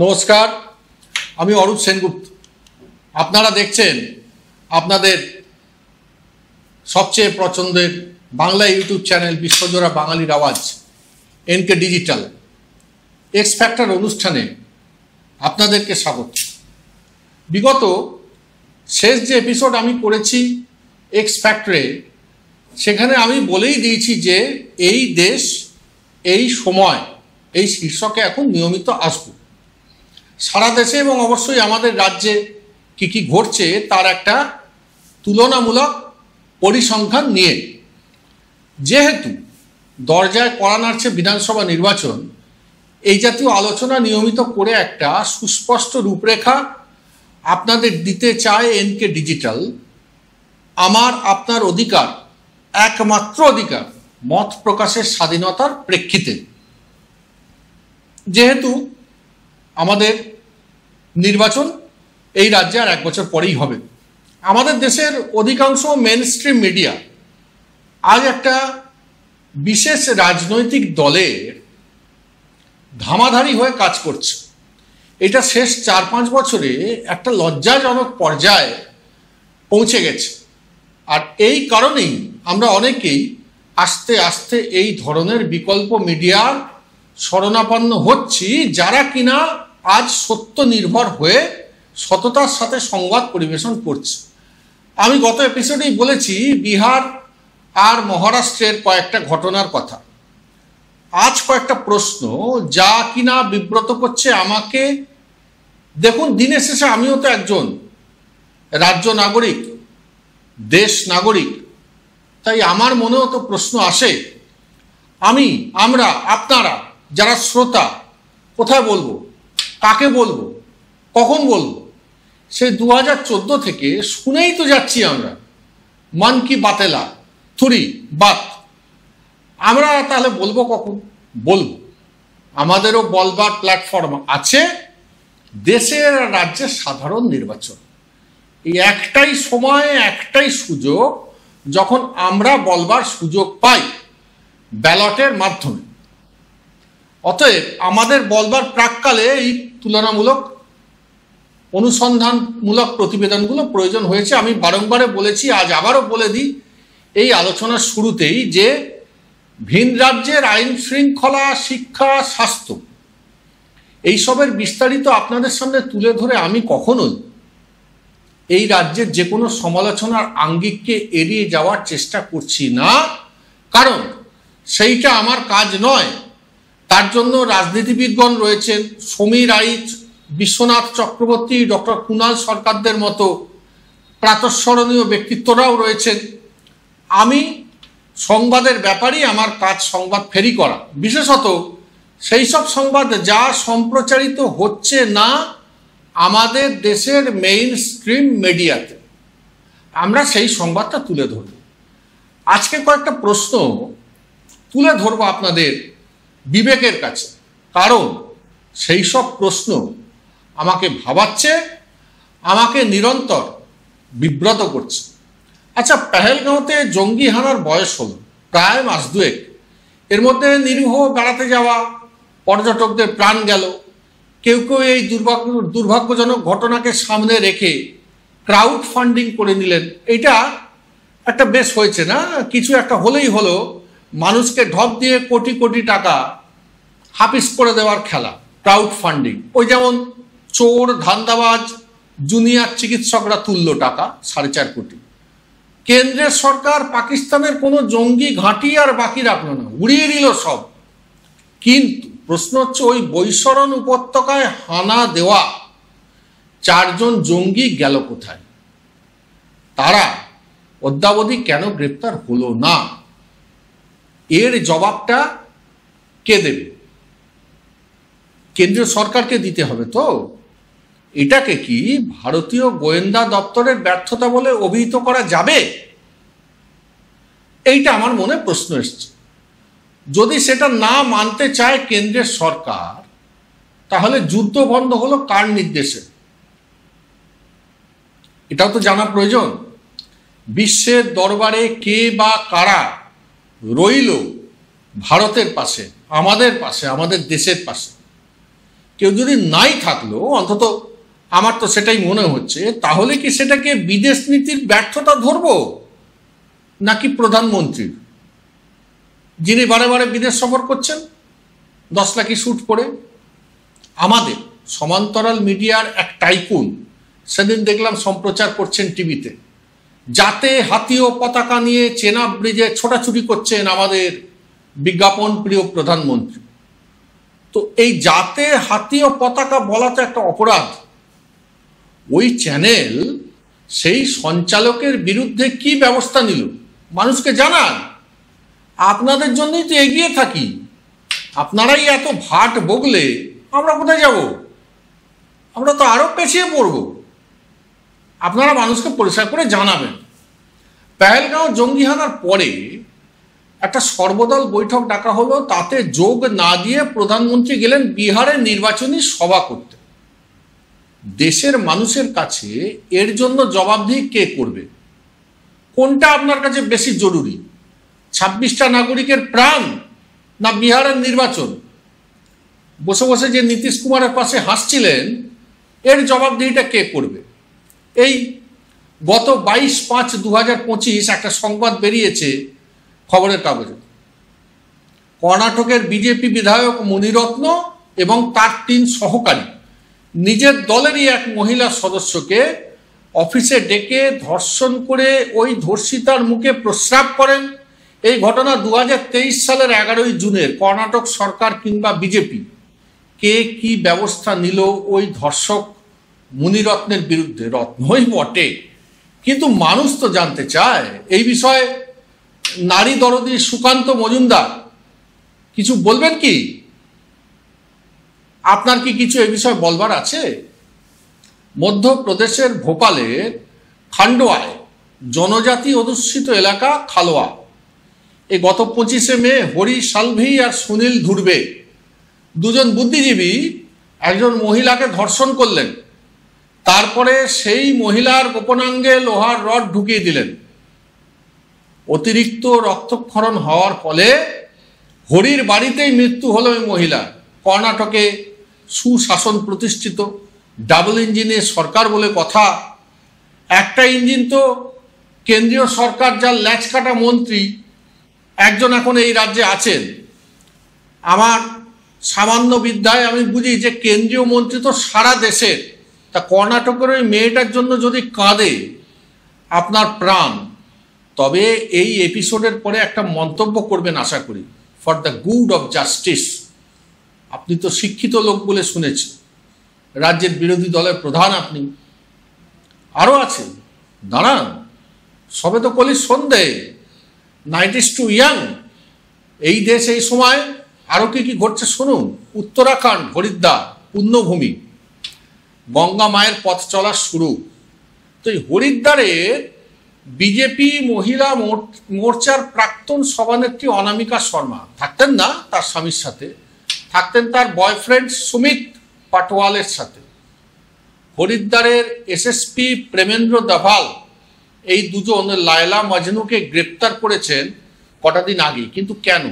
নমস্কার, আমি অরূপ সেনগুপ্ত। আপনারা দেখছেন আপনাদের সবচেয়ে পছন্দের বাংলা ইউটিউব চ্যানেল বিশ্বজোড়া বাঙালির আওয়াজ এনকে ডিজিটাল এক্স ফ্যাক্টর অনুষ্ঠানে আপনাদেরকে স্বাগত। বিগত শেষ যে এপিসোড আমি করেছি এক্স ফ্যাক্টরে, সেখানে আমি বলেই দিয়েছি যে এই দেশ এই সময় এই শীর্ষকে এখন নিয়মিত আসব। সারা দেশে এবং অবশ্যই আমাদের রাজ্যে কি কি ঘটছে তার একটা তুলনামূলক পরিসংখ্যান নিয়ে। যেহেতু দরজায় কড়া নাড়ছে বিধানসভা নির্বাচন, এই জাতীয় আলোচনা নিয়মিত করে একটা সুস্পষ্ট রূপরেখা আপনাদের দিতে চায় এনকে ডিজিটাল। আমার আপনার অধিকার, একমাত্র অধিকার, মত প্রকাশের স্বাধীনতার প্রেক্ষিতে। যেহেতু আমাদের নির্বাচন এই রাজ্যে আর 1 বছর পরেই হবে, আমাদের দেশের অধিকাংশ মেনস্ট্রিম মিডিয়া আজ একটা বিশেষ রাজনৈতিক দলের ধামাধারি হয়ে কাজ করছে। এটা শেষ 4-5 বছরে একটা লজ্জাজনক পর্যায়ে পৌঁছে গেছে। আর এই কারণেই আমরা অনেকেই আস্তে আস্তে এই ধরনের বিকল্প মিডিয়ার শরণাপন্ন হচ্ছি, যারা কিনা আজ সত্য নির্ভর হয়ে সততার সাথে সংবাদ পরিবেশন করছে। আমি গত এপিসোডেই বলেছি বিহার আর মহারাষ্ট্রের কয়েকটা ঘটনার কথা। আজ কয়েকটা প্রশ্ন যা কিনা বিব্রত করছে আমাকে। দেখুন, দিনের শেষে আমিও তো একজন রাজ্য নাগরিক, দেশ নাগরিক, তাই আমার মনেও তো প্রশ্ন আসে। আমরা আপনারা যারা শ্রোতা, কোথায় বলবো, কাকে বলবো, কখন বলবো? সেই 2014 থেকে শুনেই তো যাচ্ছি আমরা মন কি বাতেলা থুরি বাত। আমরা তাহলে বলবো কখন? বলবো। আমাদেরও বলবার প্ল্যাটফর্ম আছে। দেশের রাজ্যের সাধারণ নির্বাচন, এই একটাই সময়, একটাই সুযোগ যখন আমরা বলবার সুযোগ পাই ব্যালটের মাধ্যমে। অতএব আমাদের বলবার প্রাককালে এই তুলনামূলক অনুসন্ধানমূলক প্রতিবেদনগুলো প্রয়োজন হয়েছে। আমি বারংবারে বলেছি, আজ আবারও বলে দিই এই আলোচনার শুরুতেই, যে ভিন রাজ্যের আইন শৃঙ্খলা, শিক্ষা, স্বাস্থ্য এইসবের বিস্তারিত আপনাদের সামনে তুলে ধরে আমি কখনোই এই রাজ্যের যে কোনো সমালোচনার আঙ্গিককে এড়িয়ে যাওয়ার চেষ্টা করছি না, কারণ সেইটা আমার কাজ নয়। তার জন্য রাজনীতিবিদগণ রয়েছেন, সমীর আইচ, বিশ্বনাথ চক্রবর্তী, ডক্টর কুণাল সরকারদের মতো প্রাতঃস্মরণীয় ব্যক্তিত্বরাও রয়েছেন। আমি সংবাদের ব্যাপারেই আমার কাজ সংবাদ ফেরি করা, বিশেষত সেই সব সংবাদ যা সম্প্রচারিত হচ্ছে না আমাদের দেশের মেইন স্ট্রিম মিডিয়াতে। আমরা সেই সংবাদটা তুলে ধরব। আজকে কয়েকটা প্রশ্ন তুলে ধরব আপনাদের বিবেকের কাছে, কারণ সেই সব প্রশ্ন আমাকে ভাবাচ্ছে, আমাকে নিরন্তর বিব্রত করছে। আচ্ছা, পেহেলগাঁওতে জঙ্গি হানার বয়স হলো প্রায় মাস 2। এর মধ্যে নিরীহ বেড়াতে যাওয়া পর্যটকদের প্রাণ গেল। কেউ কেউ এই দুর্ভাগ্যজনক ঘটনাকে সামনে রেখে ক্রাউড ফান্ডিং করে নিলেন। এটা একটা বেশ হয়েছে না, কিছু একটা হলেই হলো, মানুষকে ঢপ দিয়ে কোটি কোটি টাকা হাফিস করে দেওয়ার খেলা, ক্রাউড ফান্ডিং। ওই যেমন চোর, ধান্দাবাজ, জুনিয়র চিকিৎসকরা তুলল টাকা 4.5 কোটি। কেন্দ্রের সরকার পাকিস্তানের কোনো জঙ্গি ঘাঁটি আর বাকি রাখলো না, উড়িয়ে দিল সব। কিন্তু প্রশ্ন হচ্ছে, ওই বৈশরণ উপত্যকায় হানা দেওয়া 4 জন জঙ্গি গেল কোথায়? তারা অদ্যাবধি কেন গ্রেপ্তার হলো না? এর জবাবটা কে দেবে? কেন্দ্রীয় সরকারকে দিতে হবে তো। এটাকে কি ভারতীয় গোয়েন্দা দপ্তরের ব্যর্থতা বলে অভিহিত করা যাবে? এইটা আমার মনে প্রশ্ন এসছে। যদি সেটা না মানতে চায় কেন্দ্রের সরকার, তাহলে যুদ্ধ বন্ধ হলো কার নির্দেশে? এটাও তো জানা প্রয়োজন। বিশ্বের দরবারে কে বা কারা রইল ভারতের পাশে, আমাদের পাশে, আমাদের দেশের পাশে? কেউ যদি নাই থাকলো, অন্তত আমার তো সেটাই মনে হচ্ছে, তাহলে কি সেটাকে বিদেশ নীতির ব্যর্থতা ধরবো নাকি প্রধানমন্ত্রীর, যিনি বারে বারে বিদেশ সফর করছেন 10 লাখি স্যুট পরে? আমাদের সমান্তরাল মিডিয়ার এক টাইকুন সেদিন দেখলাম সম্প্রচার করছেন টিভিতে, যাতে হাতি ও পতাকা নিয়ে চেনাব ব্রিজে ছোটাছুটি করছেন আমাদের বিজ্ঞাপন প্রিয় প্রধানমন্ত্রী। তো এই যাতে হাতি ও পতাকা বলা তো একটা অপরাধ। ওই চ্যানেল সেই সঞ্চালকের বিরুদ্ধে কি ব্যবস্থা নিল মানুষকে জানান। আপনাদের জন্যই তো এগিয়ে থাকি, আপনারাই এত ভাট বগলে আমরা কোথায় যাব? আমরা তো আরো পেছিয়ে পড়ব। আপনারা মানুষকে পরিষ্কার করে জানাবেন। পেহেলগাঁও জঙ্গি হানার পরে একটা সর্বদল বৈঠক ডাকা হলো, তাতে যোগ না দিয়ে প্রধানমন্ত্রী গেলেন বিহারে নির্বাচনী সভা করতে। দেশের মানুষের কাছে এর জন্য জবাবদিহি কে করবে? কোনটা আপনার কাছে বেশি জরুরি, 26টা নাগরিকের প্রাণ না বিহারের নির্বাচন? বসে বসে যে নীতিশ কুমারের পাশে হাসছিলেন, এর জবাবদিহিটা কে করবে? এই গত 22/5/2025 একটা সংবাদ বেরিয়েছে খবরের কাগজে। কর্ণাটকের বিজেপি বিধায়ক মুনিরত্ন এবং তার 3 সহকারী নিজের দলেরই এক মহিলা সদস্যকে অফিসে ডেকে ধর্ষণ করে ওই ধর্ষিতার মুখে প্রস্রাব করেন। এই ঘটনা 2023 সালের 11ই জুনের। কর্ণাটক সরকার কিংবা বিজেপি কে কি ব্যবস্থা নিল ওই ধর্ষক মুনিরত্নের বিরুদ্ধে? রত্নই বটে, কিন্তু মানুষ তো জানতে চায়। এই বিষয়ে নারী দরদি সুকান্ত মজুমদার কিছু বলবেন কি? আপনার কি কিছু এই বিষয়ে বলবার আছে? মধ্যপ্রদেশের ভোপালের খান্ডোয়ায় জনজাতি অধ্যুষিত এলাকা খালোয়া, এই গত 25শে মে হরি সালভি আর সুনীল ধুরবে দুজন বুদ্ধিজীবী একজন মহিলাকে ধর্ষণ করলেন। তারপরে সেই মহিলার গোপনাঙ্গে লোহার রড ঢুকিয়ে দিলেন। অতিরিক্ত রক্তক্ষরণ হওয়ার ফলে হরির বাড়িতেই মৃত্যু হলো ওই মহিলা। কর্ণাটকে সুশাসন প্রতিষ্ঠিত, ডাবল ইঞ্জিনের সরকার বলে কথা। একটা ইঞ্জিন তো কেন্দ্রীয় সরকার, যার ল্যাচ কাটা মন্ত্রী একজন এখন এই রাজ্যে আছেন। আমার সামান্য বিদ্যায় আমি বুঝি যে কেন্দ্রীয় মন্ত্রী তো সারা দেশের। তা কর্ণাটকের ওই মেয়েটার জন্য যদি কাঁদে আপনার প্রাণ, তবে এই এপিসোডের পরে একটা মন্তব্য করবেন আশা করি, for the good of justice. আপনি তো শিক্ষিত লোক বলে শুনেছি, রাজ্যের বিরোধী দলের প্রধান আপনি, আরও আছে, দাঁড়ান, সবে তো কলি সন্ধে, নাইট ইজ টু ইয়াং। এই দেশ এই সময় আরও কি কি ঘটছে শুনুন। উত্তরাখণ্ড, হরিদ্বার পুণ্যভূমি, গঙ্গা মায়ের পথ চলা শুরু। তো এই হরিদ্বারের বিজেপি মহিলা মোর্চার প্রাক্তন সভানেত্রী অনামিকা শর্মা থাকতেন না তার স্বামীর সাথে, থাকতেন তার বয়ফ্রেন্ড সুমিত পাটওয়ালের সাথে। হরিদ্বারের এসএসপি প্রেমেন্দ্র দাভাল এই দুজন লায়লা মজনুকে গ্রেপ্তার করেছেন কটা দিন আগে, কিন্তু কেন?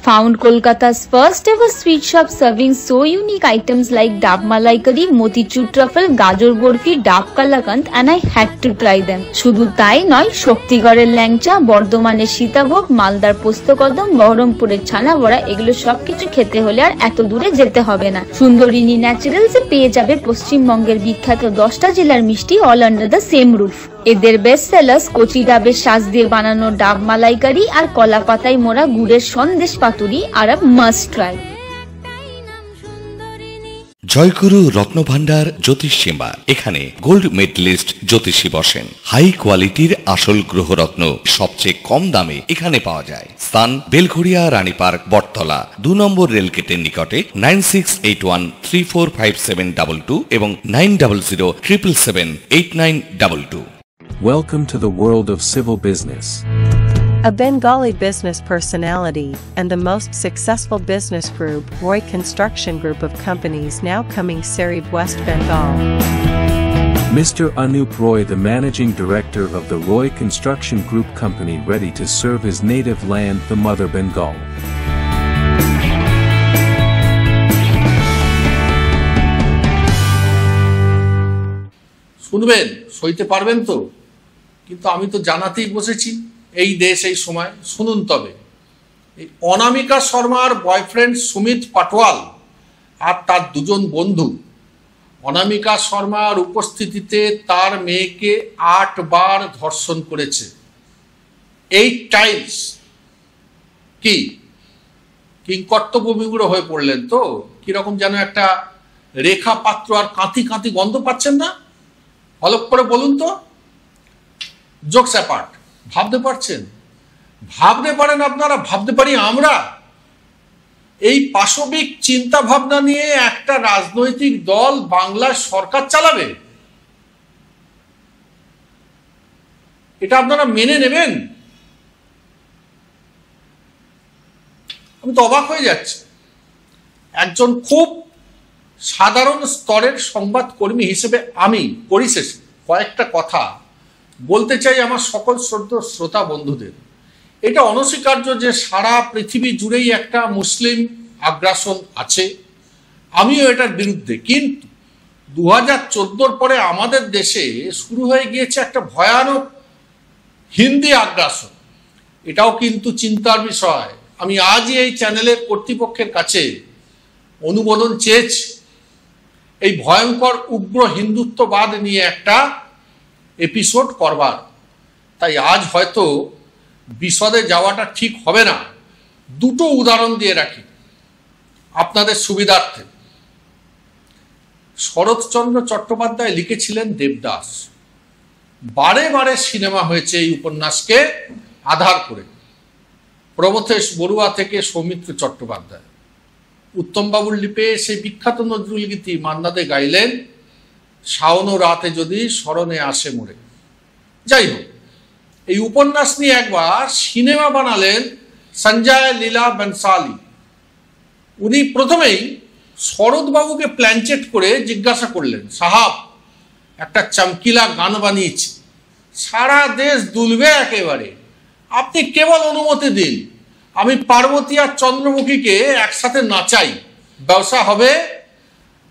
Found Kolkata's first ever sweet shop serving so unique items like Dab Malai Curry, Motichur Truffle, Gajor Borfi, Dab Kalakand, and I had to try them. শুধু তাই নয়, শক্তিগড়ের ল্যাংচা, বর্ধমানের সীতাভোগ, মালদার পোস্তকদম, বহরমপুরের ছানা বড়া, এগুলো সবকিছু খেতে হলে আর এত দূরে যেতে হবে না। সুন্দরিনী ন্যাচারালসে পেয়ে যাবে পশ্চিমবঙ্গের বিখ্যাত 10টা জেলার মিষ্টি all under the same roof. এদের বেস্ট সেলার্স কচি ডাবের শাঁস দিয়ে বানানো ডাব মালাইকারি আর কলা পাতায় মোড়া গুড়ের সন্দেশ পাতুরি আর মাস্ট ট্রাই। জয়গুরু রত্নভান্ডার জ্যোতিষ চেম্বার, এখানে গোল্ড মেডেলিস্ট জ্যোতিষী বসেন। হাই কোয়ালিটির আসল গ্রহরত্ন সবচেয়ে কম দামে এখানে পাওয়া যায়। স্থান বেলঘড়িয়া, রানী পার্ক, বটতলা, 2 নম্বর রেলগেটের নিকটে। 9681345722 এবং 9007778922। Welcome to the world of civil business. A Bengali business personality and the most successful business group, Roy Construction Group of companies, now coming Sarib, West Bengal. Mr. Anup Roy, the managing director of the Roy Construction Group company, ready to serve his native land, the mother Bengal. শুনবেন, সইতে পারবেন তো? কিন্তু আমি তো জানাতেই বসেছি, এই দেশ এই সময়। শুনুন তবে, এই অনামিকা শর্মার বয়ফ্রেন্ড সুমিত পাটোয়াল আর তার দুজন বন্ধু অনামিকা শর্মার উপস্থিতিতে তার মেয়েকে 8 বার ধর্ষণ করেছে। 8 টাইমস। কি কিংকর্তব্য বিমূঢ় হয়ে পড়লেন তো? কিরকম যেন একটা রেখা পাত্র আর কাঁথি কাঁথি গন্ধ পাচ্ছেন না? হলপ করে বলুন তো। জোকস অ্যাপার্ট, ভাবতে পারছেন? ভাবতে পারেন আপনারা, ভাবতে পারি আমরা? এই পাশবিক চিন্তা ভাবনা নিয়ে একটা রাজনৈতিক দল বাংলার সরকার চালাবে? এটা আপনারা মেনে নেবেন? আমি তো অবাক হয়ে যাচ্ছি। একজন খুব সাধারণ স্তরের সংবাদকর্মী হিসেবে আমি পরিশেষে কয়েকটা কথা বলতে চাই আমার সকল শ্রোতা বন্ধুদের। এটা অনস্বীকার্য যে সারা পৃথিবী জুড়েই একটা মুসলিম আগ্রাসন আছে, আমিও এটার বিরুদ্ধে। কিন্তু 2014 পরে আমাদের দেশে শুরু হয়ে গিয়েছে একটা ভয়ানক হিন্দি আগ্রাসন। এটাও কিন্তু চিন্তার বিষয়। আমি আজই এই চ্যানেলের কর্তৃপক্ষের কাছে অনুমোদন চেয়েছি এই ভয়ঙ্কর উগ্র হিন্দুত্ববাদ নিয়ে একটা এপিসোড করবার। তাই আজ হয়তো বিশদে যাওয়াটা ঠিক হবে না। দুটো উদাহরণ দিয়ে রাখি আপনাদের সুবিধার্থে। শরৎচন্দ্র চট্টোপাধ্যায় লিখেছিলেন দেবদাস। বারে বারে সিনেমা হয়েছে এই উপন্যাসকে আধার করে। প্রবথেশ বড়ুয়া থেকে সৌমিত্র চট্টোপাধ্যায়। উত্তমবাবুর লিপে সেই বিখ্যাত নজরুল গীতি মান্নাদে গাইলেন, শাওন রাতে যদি স্মরণে আসে মোরে। যাই হোক, এই উপন্যাস নিয়ে একবার সিনেমা বানালেন সঞ্জয় লীলা বনসালি। উনি প্রথমেই শরৎবাবুকে প্ল্যানচেট করে জিজ্ঞাসা করলেন, সাহাব একটা চমকিলা গান বানিয়েছি, সারা দেশ দুলবে একেবারে, আপনি কেবল অনুমতি দিন, আমি পার্বতী আর চন্দ্রমুখীকে একসাথে নাচাই, ব্যবসা হবে,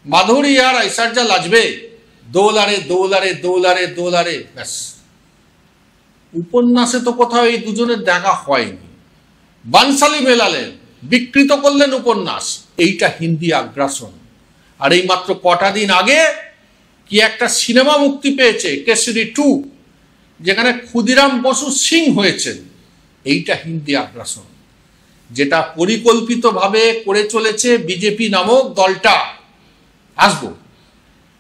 মাধুরী আর ঐশ্বর্যা লাজবে, দোলারে দোলারে দোলারে দোলারে। ব্যাস। উপন্যাসে তো কোথাও এই দুজনের দেখা হয়নি। বানসালি মেলালেন, বিকৃত করলেন উপন্যাস। এইটা হিন্দি আগ্রাসন। আর এই মাত্র কটা দিন আগে কি একটা সিনেমা মুক্তি পেয়েছে, কেসরি 2, যেখানে ক্ষুদিরাম বসু সিং হয়েছেন। এইটা হিন্দি আগ্রাসন, যেটা পরিকল্পিতভাবে করে চলেছে বিজেপি নামক দলটা। আসবো,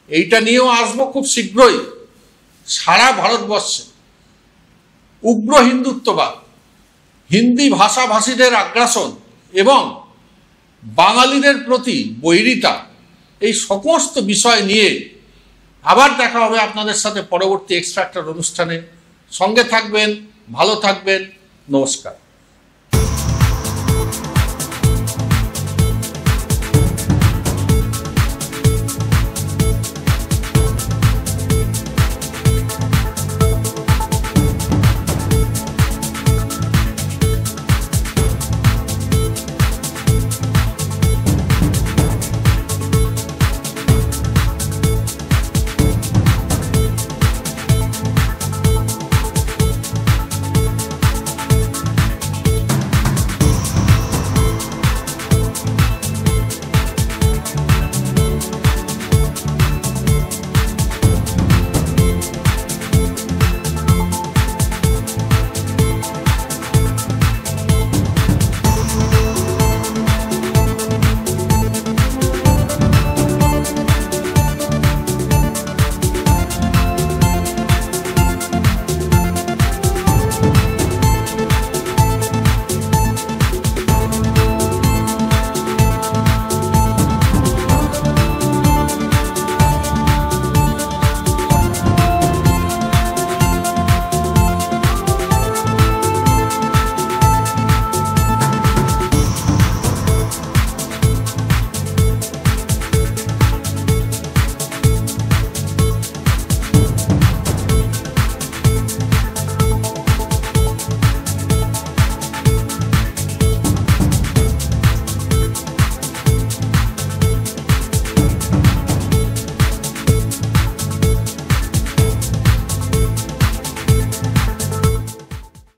এইটা নিয়েও আসবো খুব শীঘ্রই। সারা ভারতবর্ষে উগ্র হিন্দুত্ববাদ, হিন্দি ভাষাভাষীদের আগ্রাসন এবং বাঙালিদের প্রতি বৈরিতা, এই সমস্ত বিষয় নিয়ে আবার দেখা হবে আপনাদের সাথে পরবর্তী এক্সট্রাক্টর অনুষ্ঠানে। সঙ্গে থাকবেন, ভালো থাকবেন। নমস্কার।